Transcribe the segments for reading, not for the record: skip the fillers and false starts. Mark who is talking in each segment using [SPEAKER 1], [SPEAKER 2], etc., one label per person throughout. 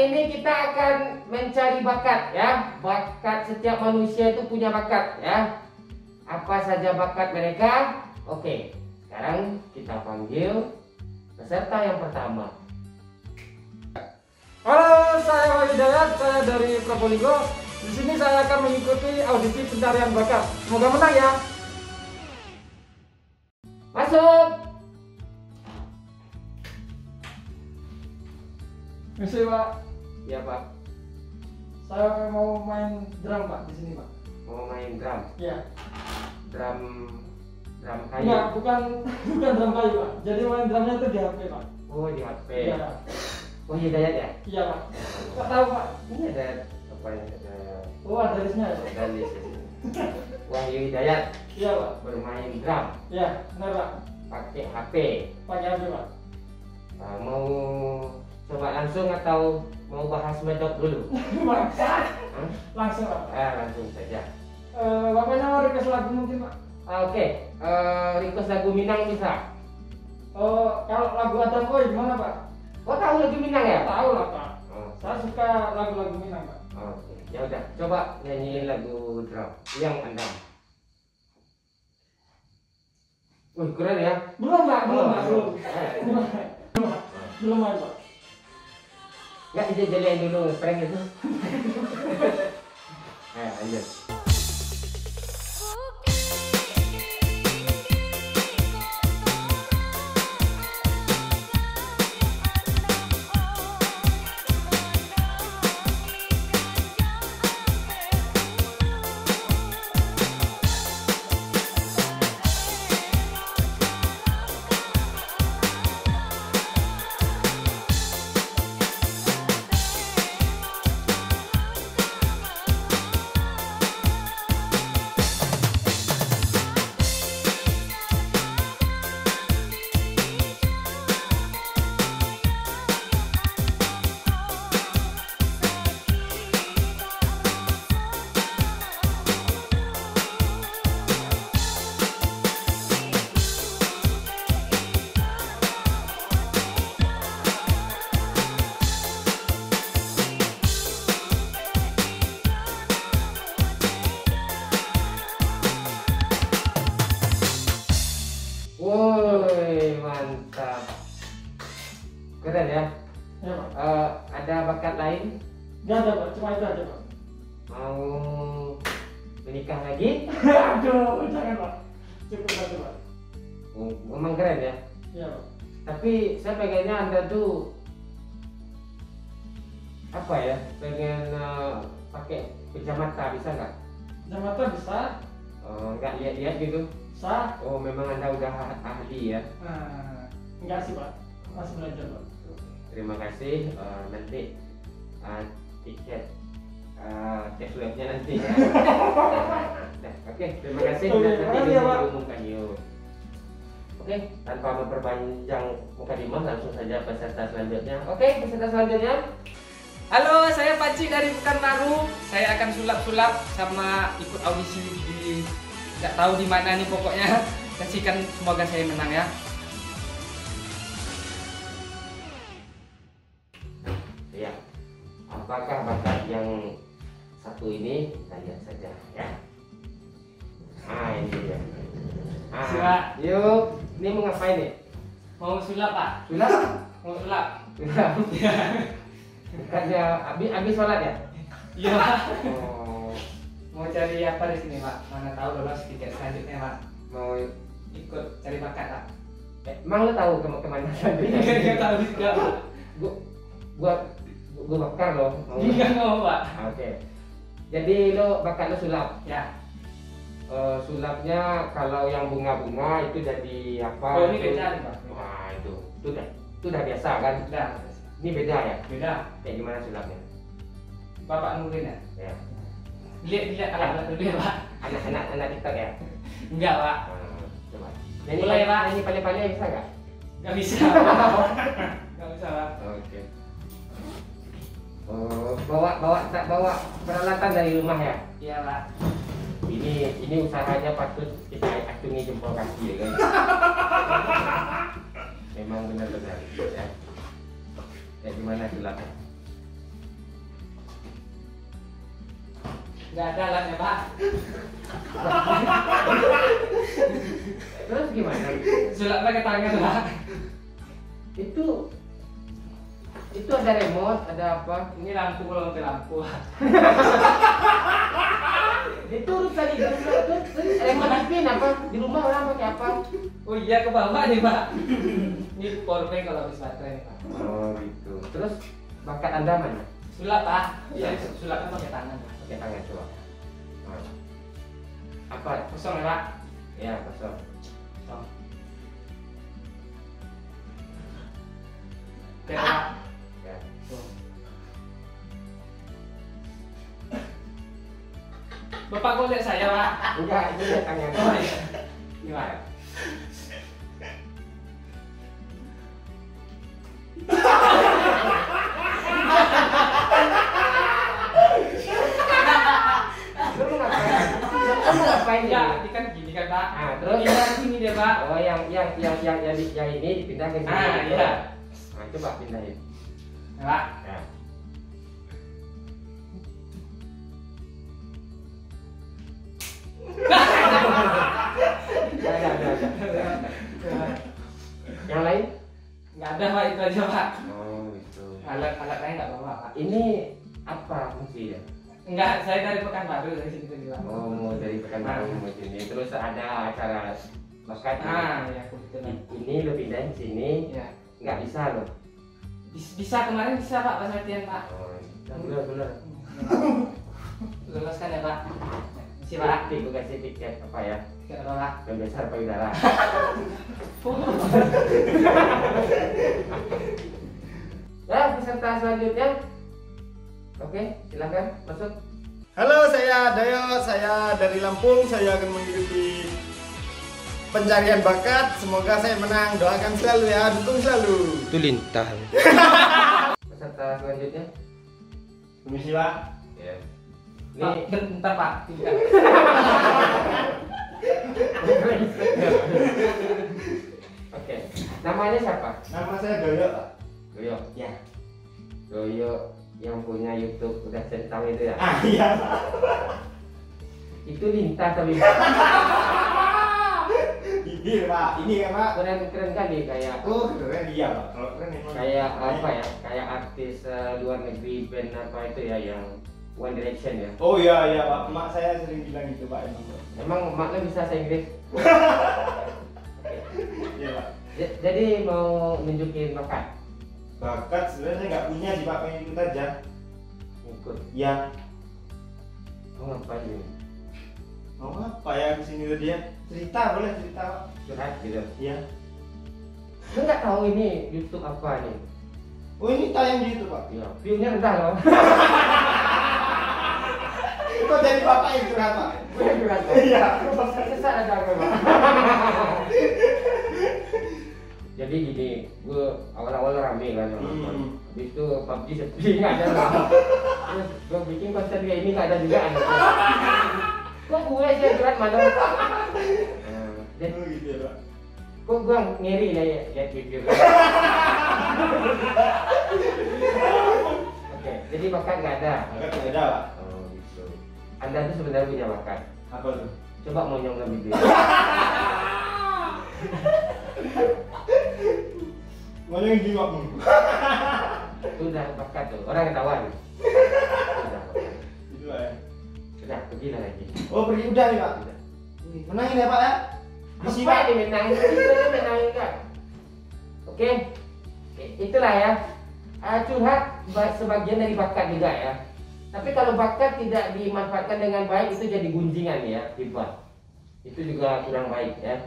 [SPEAKER 1] ini kita akan mencari bakat ya. Bakat setiap manusia itu punya bakat ya. Apa saja bakat mereka? Oke, sekarang kita panggil peserta yang pertama.
[SPEAKER 2] Halo, saya Wahyu Hidayat, saya dari Probolinggo. Di sini saya akan mengikuti audisi pencarian bakat. Semoga menang ya.
[SPEAKER 1] Masuk.
[SPEAKER 2] Misi Pak,
[SPEAKER 1] Ya Pak,
[SPEAKER 2] saya mau main drum Pak di sini Pak.
[SPEAKER 1] mau main drum.
[SPEAKER 2] Iya.
[SPEAKER 1] Drum kayu.
[SPEAKER 2] Enggak, bukan drum kayu Pak. Jadi main drumnya itu di HP Pak.
[SPEAKER 1] Oh, di HP.
[SPEAKER 2] Iya.
[SPEAKER 1] Oh, Hidayat ya?
[SPEAKER 2] Iya Pak. Nggak tahu Pak.
[SPEAKER 1] Ini ada apa ya? Ada
[SPEAKER 2] Oh, ada listnya ya.
[SPEAKER 1] ada list di sini. Wahyu Hidayat
[SPEAKER 2] Iya Pak.
[SPEAKER 1] bermain drum
[SPEAKER 2] Iya, benar Pak.
[SPEAKER 1] pakai HP.
[SPEAKER 2] Pakai HP Pak.
[SPEAKER 1] Mau coba langsung atau mau bahas medok dulu?
[SPEAKER 2] Maksa.
[SPEAKER 1] Hah?
[SPEAKER 2] Langsung Pak.
[SPEAKER 1] Langsung saja.
[SPEAKER 2] Bapaknya mau request lagu mungkin Pak.
[SPEAKER 1] Oke, request lagu Minang bisa?
[SPEAKER 2] Oh, kalau lagu Adam Boy gimana Pak?
[SPEAKER 1] Oh, tahu lagu Minang ya?
[SPEAKER 2] Tahu lah Pak.
[SPEAKER 1] Oh,
[SPEAKER 2] Saya suka lagu-lagu Minang Pak.
[SPEAKER 1] oke. Ya udah, coba nyanyiin lagu drum yang Anda. Wih, keren ya?
[SPEAKER 2] Belum Pak, belum Pak, belum.
[SPEAKER 1] Eh,
[SPEAKER 2] Belum main Pak.
[SPEAKER 1] Nggak dijajalain dulu prank itu. Lanjut. Woi, mantap. Keren ya.
[SPEAKER 2] Ya Pak.
[SPEAKER 1] Ada bakat lain?
[SPEAKER 2] Nggak ada Pak, cuma itu aja Pak.
[SPEAKER 1] Mau menikah lagi?
[SPEAKER 2] Aduh, jangan Pak. Cukup aja Pak.
[SPEAKER 1] Memang keren ya.
[SPEAKER 2] Iya Pak.
[SPEAKER 1] Tapi saya pengennya Anda tuh apa ya? Pengen pakai kacamata, bisa nggak?
[SPEAKER 2] Kacamata bisa,
[SPEAKER 1] Nggak lihat-lihat gitu?
[SPEAKER 2] bisa.
[SPEAKER 1] Oh, memang Anda udah ahli ya.
[SPEAKER 2] Enggak sih Pak, masih belajar Pak.
[SPEAKER 1] Terima kasih. Nanti tiket tes webnya nanti ya. Nah, oke, terima kasih.
[SPEAKER 2] Oke,
[SPEAKER 1] Nanti
[SPEAKER 2] makasih ya, Pak.
[SPEAKER 1] diumumkan yuk. Oke, tanpa memperpanjang mukadimah, langsung saja peserta selanjutnya. Oke, peserta selanjutnya.
[SPEAKER 3] Halo, saya Paci dari Pekanbaru. Saya akan sulap-sulap sama ikut audisi di nggak tahu di mana nih pokoknya. Kasihkan semoga saya menang ya.
[SPEAKER 1] Ya, apakah bakat yang satu ini? Kita lihat saja ya. Ini dia.
[SPEAKER 3] Siap.
[SPEAKER 1] Yuk, ini mau ngapain nih?
[SPEAKER 3] Mau sulap Pak?
[SPEAKER 1] Sulap?
[SPEAKER 3] Mau sulap?
[SPEAKER 1] Sulap. Bukannya habis sholat ya?
[SPEAKER 3] Iya Pak.
[SPEAKER 1] Oh,
[SPEAKER 3] Mau cari apa di sini Pak? Mana tahu lolos tiket selanjutnya Pak.
[SPEAKER 1] mau
[SPEAKER 3] Ikut cari bakat Pak.
[SPEAKER 1] emang lo tahu kemana selanjutnya?
[SPEAKER 3] Nggak tahu juga Pak.
[SPEAKER 1] Gua bakar loh.
[SPEAKER 3] Nggak mau Pak.
[SPEAKER 1] Oke. Jadi lo bakat lo sulap.
[SPEAKER 3] Ya.
[SPEAKER 1] Sulapnya kalau yang bunga-bunga itu jadi apa?
[SPEAKER 3] Oh ini
[SPEAKER 1] itu?
[SPEAKER 3] beda nih Pak.
[SPEAKER 1] Wah, itu udah biasa kan?
[SPEAKER 3] Udah.
[SPEAKER 1] Ini beda ya?
[SPEAKER 3] Beda.
[SPEAKER 1] Kayak gimana sulapnya?
[SPEAKER 3] Bapak nurin ya?
[SPEAKER 1] Ya.
[SPEAKER 3] Lihat alat-alat dulu ya Pak.
[SPEAKER 1] Anak TikTok ya?
[SPEAKER 3] Enggak Pak.
[SPEAKER 1] Coba.
[SPEAKER 3] Mulai, Pak.
[SPEAKER 1] Nyanyi pale-pale bisa nggak?
[SPEAKER 3] Nggak bisa Pak. Nggak bisa Pak.
[SPEAKER 1] Oke. Bawa peralatan dari rumah ya?
[SPEAKER 3] Iya Pak.
[SPEAKER 1] Ini usahanya patut kita acungi jempol kaki ya kan? Memang benar-benar ya. Kayak gimana sulapnya?
[SPEAKER 3] Nggak ada alatnya Pak.
[SPEAKER 1] Terus gimana?
[SPEAKER 3] Sulap pakai tangan Pak.
[SPEAKER 1] Itu ada remote, ada apa?
[SPEAKER 3] Ini lampu kalau pakai lampu.
[SPEAKER 1] Itu urusan itu remote spin apa? Di rumah orang pakai apa?
[SPEAKER 3] Oh iya, ke bawah nih Pak. Ini powerbank kalau habis baterai nih Pak.
[SPEAKER 1] Oh gitu. Terus bakat Anda mana?
[SPEAKER 3] Sulap Pak. Iya, sulapnya pakai tangan Pak.
[SPEAKER 1] Pakai tangan coba. Oh. Apa?
[SPEAKER 3] Kosong ya Pak.
[SPEAKER 1] Ya kosong.
[SPEAKER 3] Kosong. Oke Pak.
[SPEAKER 1] Ya.
[SPEAKER 3] Tuh. Bapak kok lihat saya Pak?
[SPEAKER 1] Enggak, itu lihat tangan.
[SPEAKER 3] Oh iya. Gimana?
[SPEAKER 1] Lu ngapain? Lu ngapain ya?
[SPEAKER 3] Ini kan gini kan Pak.
[SPEAKER 1] Ah, terus?
[SPEAKER 3] Pindah ke sini deh Pak.
[SPEAKER 1] Oh yang ini dipindah ke sini.
[SPEAKER 3] Ah, iya.
[SPEAKER 1] Nah, coba pindahin.
[SPEAKER 3] Ya, Pak.
[SPEAKER 1] Ya. Ya. Yang lain?
[SPEAKER 3] Nggak ada Pak, itu aja Pak.
[SPEAKER 1] Oh, itu.
[SPEAKER 3] Alat lain nggak bawa Pak.
[SPEAKER 1] Ini apa fungsinya?
[SPEAKER 3] Enggak, saya dari Pekanbaru dari sini tadi Pak.
[SPEAKER 1] Oh, mau dari Pekanbaru mau sini. Terus ada acara bakat.
[SPEAKER 3] Ah, ya kebetulan.
[SPEAKER 1] Ini lo pindahin sini.
[SPEAKER 3] Ya.
[SPEAKER 1] Nggak bisa lo.
[SPEAKER 3] Bisa kemarin bisa Pak pas latihan Pak.
[SPEAKER 1] Oh, bener.
[SPEAKER 3] Lulus kan ya Pak. Masih Pak.
[SPEAKER 1] Gue kasih tiket apa ya?
[SPEAKER 3] Tiket apa Pak?
[SPEAKER 1] Pembesar payudara. Ya, peserta selanjutnya. Oke, silakan masuk.
[SPEAKER 4] Halo, saya Dayo, saya dari Lampung. Saya akan mengikuti pencarian bakat. Semoga saya menang. Doakan selalu ya, dukung selalu.
[SPEAKER 5] Itu lintah.
[SPEAKER 1] Peserta selanjutnya.
[SPEAKER 4] Permisi Pak.
[SPEAKER 1] Ya.
[SPEAKER 3] Pak,
[SPEAKER 1] Ini
[SPEAKER 3] bentar Pak. Tidak.
[SPEAKER 1] oke. Namanya siapa?
[SPEAKER 4] Nama saya Dayo Pak.
[SPEAKER 1] Goyo.
[SPEAKER 4] Ya.
[SPEAKER 1] Goyo yang punya YouTube udah centang itu ya.
[SPEAKER 4] Ah iya.
[SPEAKER 1] Itu lintah tapi
[SPEAKER 4] Ini Pak, ini kan Pak.
[SPEAKER 1] keren kali kayak
[SPEAKER 4] Oh keren iya Pak. Kalau keren emang.
[SPEAKER 1] kayak apa ya? Kayak artis luar negeri band apa itu ya yang One Direction ya.
[SPEAKER 4] Oh iya iya Pak. Mak saya sering bilang gitu Pak emang. Pak.
[SPEAKER 1] Emang maknya bisa bahasa Inggris?
[SPEAKER 4] Iya Pak.
[SPEAKER 1] Jadi mau nunjukin bakat?
[SPEAKER 4] Bakat sebenarnya saya nggak punya sih Pak, pengen ikut aja.
[SPEAKER 1] Ikut.
[SPEAKER 4] Ya.
[SPEAKER 1] Mau ngapain ini?
[SPEAKER 4] Mau apa ya kesini tadi ya? Cerita boleh cerita Pak.
[SPEAKER 1] Curhat gitu.
[SPEAKER 4] Iya.
[SPEAKER 1] Lu nggak tahu ini YouTube apa nih?
[SPEAKER 4] Oh ini tayang di YouTube Pak.
[SPEAKER 1] Ya, view-nya rendah loh.
[SPEAKER 4] Kok jadi bapak yang curhat Pak?
[SPEAKER 1] Gue yang curhat.
[SPEAKER 4] Iya.
[SPEAKER 1] Sesat ada gue, Pak. Jadi gini, gue awal-awal rame kan nonton. Habis itu PUBG sepi nggak ada lah. Terus gue bikin konten kayak ini nggak ada juga anaknya. Kok gue sih yang curhat malu? Jadi
[SPEAKER 4] Oh gitu ya Pak.
[SPEAKER 1] kok gue ngiri ya lihat video. Oke, jadi bakat nggak ada.
[SPEAKER 4] Bakat nggak ada Pak.
[SPEAKER 1] Oh gitu. Anda tuh sebenarnya punya bakat.
[SPEAKER 4] Apa tuh?
[SPEAKER 1] Coba monyong ke video.
[SPEAKER 4] Mana yang jiwa mu?
[SPEAKER 1] Sudah bakat tuh, orang ketahuan. Sudah,
[SPEAKER 4] Itu Pak ya.
[SPEAKER 1] sudah pergi lah lagi.
[SPEAKER 4] Oh pergi udah nih Pak.
[SPEAKER 1] Sudah.
[SPEAKER 4] Menangin ya Pak ya. Misi
[SPEAKER 1] Apa
[SPEAKER 4] Pak.
[SPEAKER 1] yang dimenangin? Kita menangin kan? Oke, itulah ya. Curhat sebagian dari bakat juga ya. Tapi kalau bakat tidak dimanfaatkan dengan baik itu jadi gunjingan ya, dibuat. Itu juga kurang baik ya.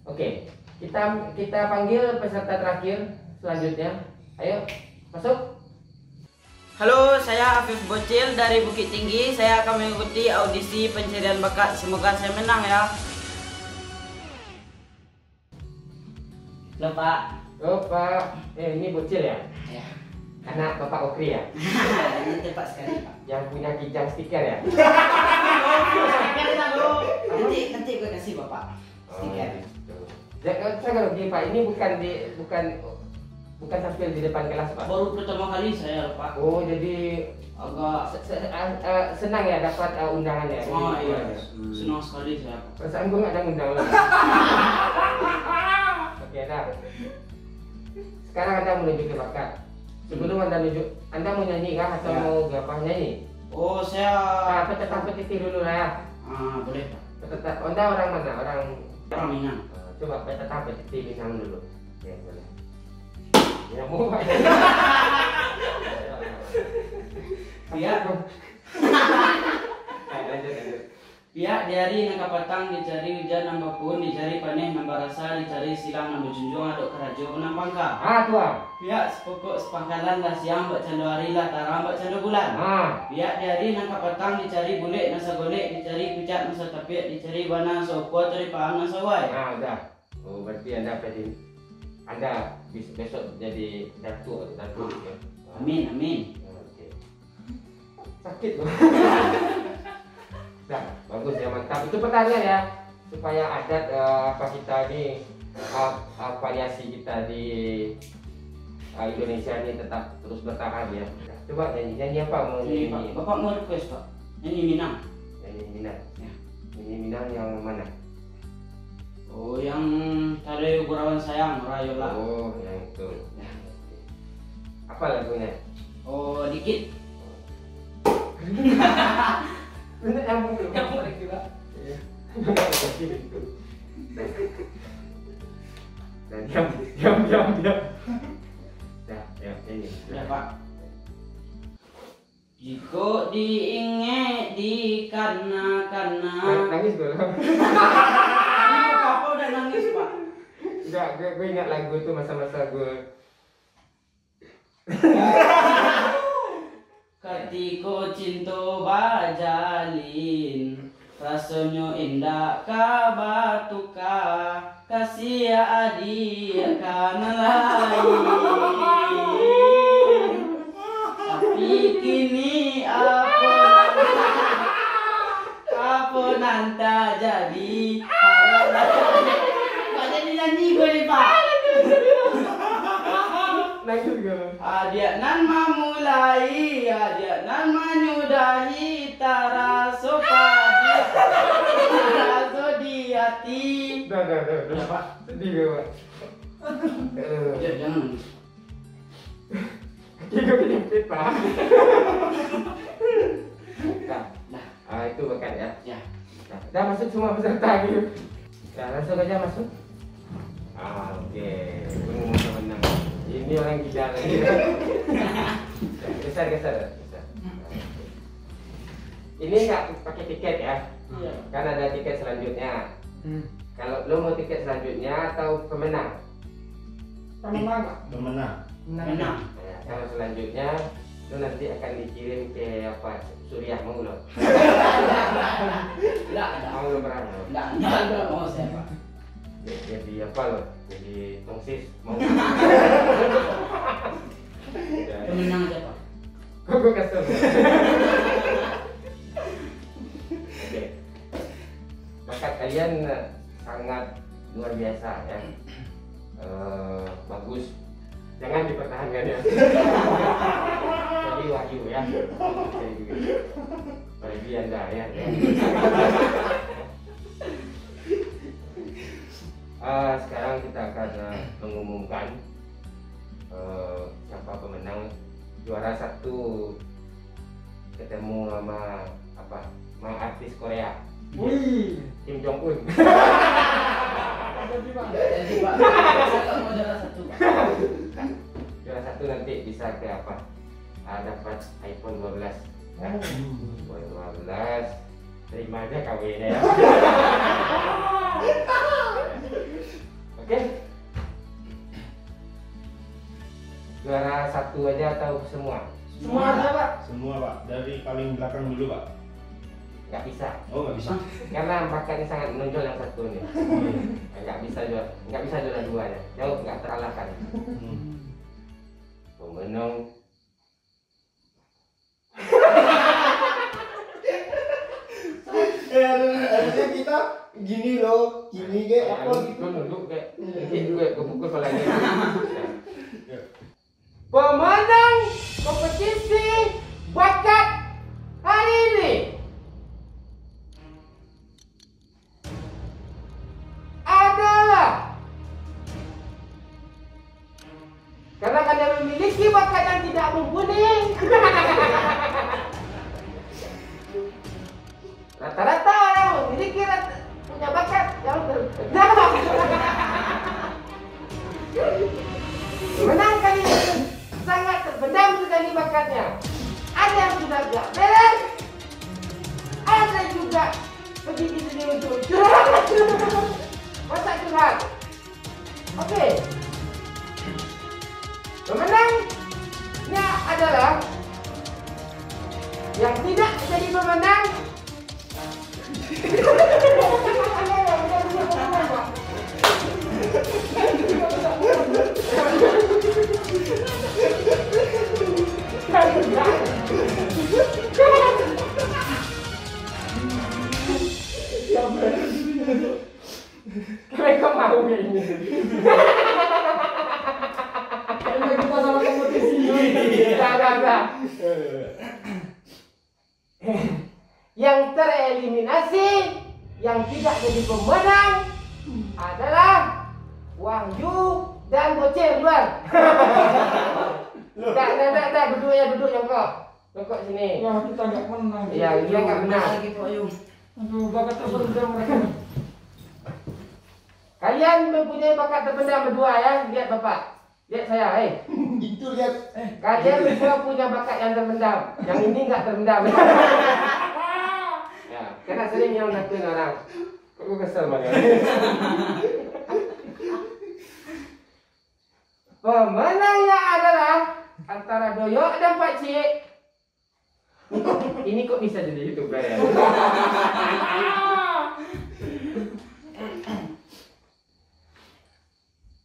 [SPEAKER 1] Oke, kita panggil peserta terakhir selanjutnya. Ayo, masuk.
[SPEAKER 6] Halo, saya Afif Bocil dari Bukit Tinggi. Saya akan mengikuti audisi pencarian bakat. Semoga saya menang ya. Halo Pak.
[SPEAKER 1] Oh Pak, ini bocil ya?
[SPEAKER 6] Ya.
[SPEAKER 1] Anak Bapak Okri ya?
[SPEAKER 6] Ini tepat sekali Pak.
[SPEAKER 1] Yang punya kijang stiker ya?
[SPEAKER 6] Nanti gue kasih Bapak stiker.
[SPEAKER 1] Saya kalau gini Pak, ini bukan bukan tampil di depan kelas Pak?
[SPEAKER 6] Baru pertama kali saya Pak.
[SPEAKER 1] Oh jadi
[SPEAKER 6] Agak
[SPEAKER 1] senang ya dapat undangan ya?
[SPEAKER 6] oh iya, senang sekali saya Pak.
[SPEAKER 1] Perasaan gue nggak ada undang lagi. Oke dah. Sekarang Anda menuju ke bakat. Sebelum Anda mau nyanyi kah atau
[SPEAKER 6] Ya.
[SPEAKER 1] mau apa nyanyi?
[SPEAKER 6] Oh saya
[SPEAKER 1] Petetah petiti dulu lah ya.
[SPEAKER 6] boleh Pak.
[SPEAKER 1] Petetah. Anda orang mana? Orang
[SPEAKER 6] Minang.
[SPEAKER 1] coba petetah petiti Minang dulu. Oke boleh. Ya mau Pak.
[SPEAKER 6] Iya.
[SPEAKER 1] Lanjut.
[SPEAKER 6] Pihak dari nangka patang dicari hujan nambah pun dicari paneh nambah rasa dicari silang nambah junjung aduk kerajo menang pangka.
[SPEAKER 1] Tuan.
[SPEAKER 6] Pihak sepokok sepangkalan lah siang mbak cando hari lah tarang mbak cando bulan. Pihak dari nangka patang dicari bulik nasa golek dicari pucat nasa tapik dicari bana sopo cari paham nasa wai.
[SPEAKER 1] Udah. Oh berarti Anda besok jadi datu ya.
[SPEAKER 6] Amin amin.
[SPEAKER 1] Oke. Sakit loh. Nah, bagus ya, mantap. Itu pertanyaan ya, supaya adat kita ini variasi kita di Indonesia ini tetap terus bertahan ya. Nah, coba nyanyi apa mau
[SPEAKER 6] Ini Pak,
[SPEAKER 1] nyanyi?
[SPEAKER 6] Bapak mau request Pak. Nyanyi Minang.
[SPEAKER 1] Nyanyi Minang.
[SPEAKER 6] Ya.
[SPEAKER 1] Nyanyi Minang yang mana?
[SPEAKER 6] Oh yang tadi Gurawan Sayang Rayola.
[SPEAKER 1] Oh, yang itu. Apa lagunya?
[SPEAKER 6] Oh dikit.
[SPEAKER 1] Bener nyambung dulu.
[SPEAKER 3] Nyambung lagi Pak.
[SPEAKER 1] Dan diam. Nah, ya ini.
[SPEAKER 6] Ya Pak. Jika diinget di karena
[SPEAKER 1] Nangis gue.
[SPEAKER 6] Apa udah nangis Pak?
[SPEAKER 1] Enggak, gue ingat lagu itu masa-masa gue.
[SPEAKER 6] Ketika cinta bajalin rasanya indah ka batuka kasih adik kana lain tapi kini apa nanta jadi Pak jadi nyanyi gue nih Pak.
[SPEAKER 1] Nangis gue.
[SPEAKER 6] Adik nan memulai, adik nan menyudahi taraso padi, taraso di hati.
[SPEAKER 1] Dah.
[SPEAKER 6] Ya, Pak.
[SPEAKER 1] Sedih gue, Pak.
[SPEAKER 6] Ya, jangan nangis.
[SPEAKER 1] Kaki gue kejepit, Pak. Nah, itu bakat ya.
[SPEAKER 6] Ya.
[SPEAKER 1] Nah, dah masuk semua peserta gitu. Nah, langsung aja masuk. Oke. Gue mau menang. Ini orang gila lagi. Geser. Ini nggak pakai tiket ya?
[SPEAKER 6] Iya.
[SPEAKER 1] Kan ada tiket selanjutnya. Kalau lo mau tiket selanjutnya atau pemenang?
[SPEAKER 2] Pemenang.
[SPEAKER 6] Menang.
[SPEAKER 1] Nah, kalau selanjutnya lo nanti akan dikirim ke apa? Suriah mau lo?
[SPEAKER 6] Enggak.
[SPEAKER 1] Mau lo berang?
[SPEAKER 6] Enggak mau saya Pak.
[SPEAKER 1] Jadi apa lo? Jadi tongsis mau?
[SPEAKER 6] Pemenang aja Pak.
[SPEAKER 1] Kok gue kesel? Oke. Bakat kalian sangat luar biasa ya. Bagus. Jangan dipertahankan ya. Jadi wahyu ya. Bagi Anda ya. Sekarang kita akan mengumumkan siapa pemenang juara satu ketemu sama apa? Sama artis Korea.
[SPEAKER 2] Wih.
[SPEAKER 1] Kim Jong Un.
[SPEAKER 6] Jadi Pak. Saya mau juara satu Pak.
[SPEAKER 1] Juara satu nanti bisa ke apa? Dapat iPhone 12. Ya. iPhone 12. Terima aja kawinnya ya. Oke. Juara satu aja atau semua?
[SPEAKER 2] Semua aja Pak.
[SPEAKER 5] Semua Pak, dari paling belakang dulu Pak.
[SPEAKER 1] Nggak bisa.
[SPEAKER 5] Oh nggak bisa.
[SPEAKER 1] Karena bakatnya sangat menonjol yang satu nih. Nggak bisa juara dua ya. Jauh nggak terkalahkan. Pemenang.
[SPEAKER 4] Harusnya kita gini loh, gini kayak apa gitu.
[SPEAKER 1] Gue nunduk kayak gue pukul kepalanya. Pemenang kompetisi bakat hari ini adalah, karena kalian memiliki bakat yang tidak mumpuni. Rata-rata orang memiliki punya bakat yang terpendam. Menang kali ini sangat terpendam sekali bakatnya. Ada yang sudah gak beres, ada juga pergi di sini untuk curhat. Masa curhat? Oke. Pemenangnya adalah yang tidak jadi pemenang. Mereka mau ini.
[SPEAKER 2] Kita sama kompetisi.
[SPEAKER 1] Enggak. Yang tereliminasi, yang tidak jadi pemenang adalah Wahyu dan Bocil luar. Tak, duduk yang kau. Kau sini.
[SPEAKER 2] Ya, kita nggak menang.
[SPEAKER 1] Iya, dia nggak benar.
[SPEAKER 6] Lagi Pak Yu.
[SPEAKER 2] Aduh, bakat terpendam mereka.
[SPEAKER 1] Kalian mempunyai bakat terpendam berdua ya. Lihat bapak, lihat saya,
[SPEAKER 4] Itu lihat.
[SPEAKER 1] kalian berdua punya bakat yang terpendam. Yang ini nggak terpendam. Ya, karena sering yang nakutin orang. Aku kesel banget. Pemenangnya adalah antara Doyok dan Pak Cik. Ini kok bisa jadi YouTuber ya?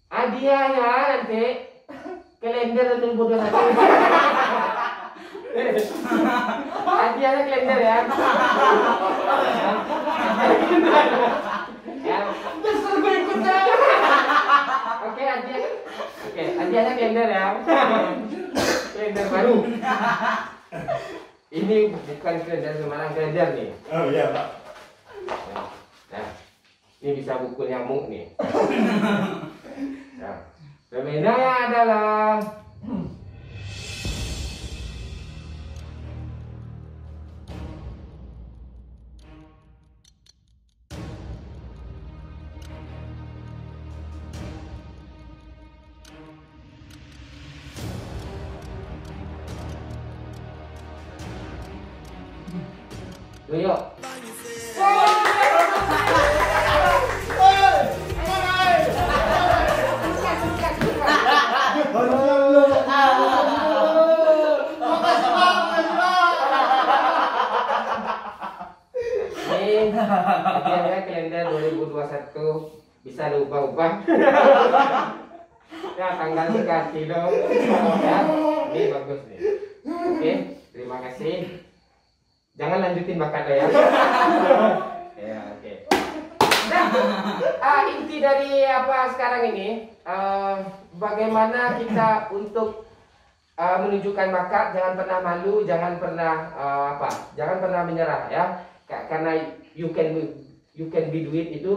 [SPEAKER 1] Hadiahnya nanti kalender 2021. Hadiahnya kalender ya. Besar gue ikutnya. Oke, hadiahnya kalender ya. Kalender baru. Ini bukan kalender sembarang kalender nih.
[SPEAKER 5] Oh iya Pak.
[SPEAKER 1] Nah, ini bisa buku nyamuk nih. Nah, pemenangnya adalah Doyok. Ini hadiahnya kalender 2021 bisa diubah-ubah. Ya, tanggal dikasih dong. Ya, ini bagus nih. Oke, terima kasih. Jangan lanjutin bakatnya ya. Ya, oke. Nah, inti dari apa sekarang ini, bagaimana kita untuk menunjukkan bakat, jangan pernah malu, jangan pernah jangan pernah menyerah ya. Karena you can do it itu